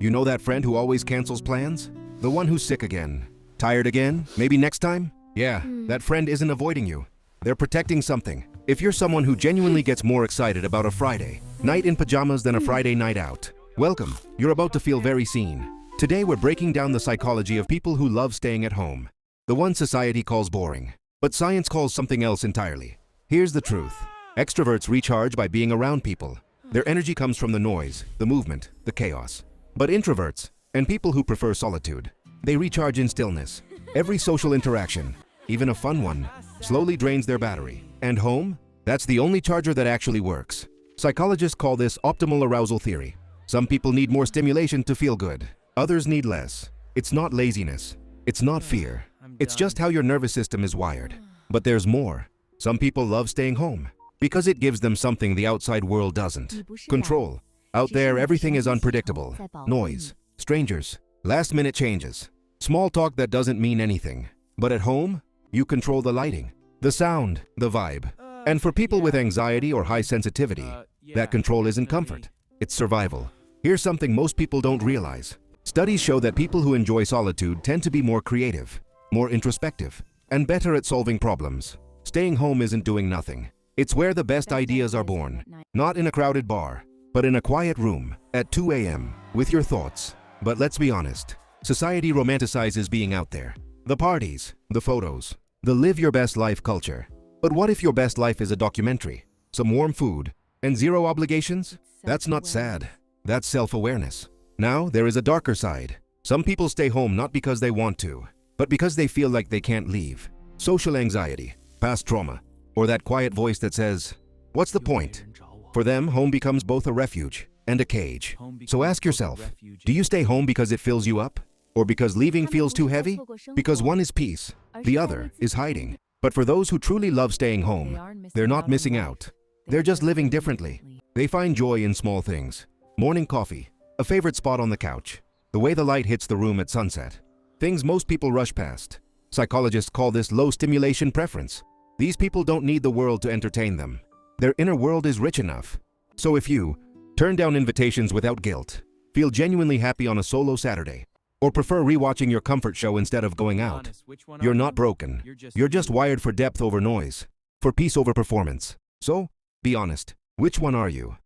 You know that friend who always cancels plans? The one who's sick again. Tired again? Maybe next time? Yeah, that friend isn't avoiding you. They're protecting something. If you're someone who genuinely gets more excited about a Friday night in pajamas than a Friday night out, welcome. You're about to feel very seen. Today we're breaking down the psychology of people who love staying at home. The one society calls boring, but science calls something else entirely. Here's the truth. Extroverts recharge by being around people. Their energy comes from the noise, the movement, the chaos. But introverts, and people who prefer solitude, they recharge in stillness. Every social interaction, even a fun one, slowly drains their battery. And home? That's the only charger that actually works. Psychologists call this optimal arousal theory. Some people need more stimulation to feel good. Others need less. It's not laziness. It's not fear. It's just how your nervous system is wired. But there's more. Some people love staying home because it gives them something the outside world doesn't. Control. Out there, everything is unpredictable. Noise, strangers, last-minute changes, small talk that doesn't mean anything. But at home, you control the lighting, the sound, the vibe. And for people with anxiety or high sensitivity, that control isn't comfort, it's survival. Here's something most people don't realize. Studies show that people who enjoy solitude tend to be more creative, more introspective, and better at solving problems. Staying home isn't doing nothing. It's where the best ideas are born. Not in a crowded bar, but in a quiet room at 2 a.m. with your thoughts. But let's be honest, society romanticizes being out there. The parties, the photos, the live your best life culture. But what if your best life is a documentary, some warm food, and zero obligations? That's not sad. That's self-awareness. Now, there is a darker side. Some people stay home not because they want to, but because they feel like they can't leave. Social anxiety, past trauma, or that quiet voice that says, "What's the point?" For them, home becomes both a refuge and a cage. So ask yourself, do you stay home because it fills you up? Or because leaving feels too heavy? Because one is peace, the other is hiding. But for those who truly love staying home, they're not missing out. They're just living differently. They find joy in small things. Morning coffee, a favorite spot on the couch, the way the light hits the room at sunset. Things most people rush past. Psychologists call this low stimulation preference. These people don't need the world to entertain them. Their inner world is rich enough. So if you turn down invitations without guilt, feel genuinely happy on a solo Saturday, or prefer rewatching your comfort show instead of going out, you're not broken. You're just wired for depth over noise, for peace over performance. So, be honest. Which one are you?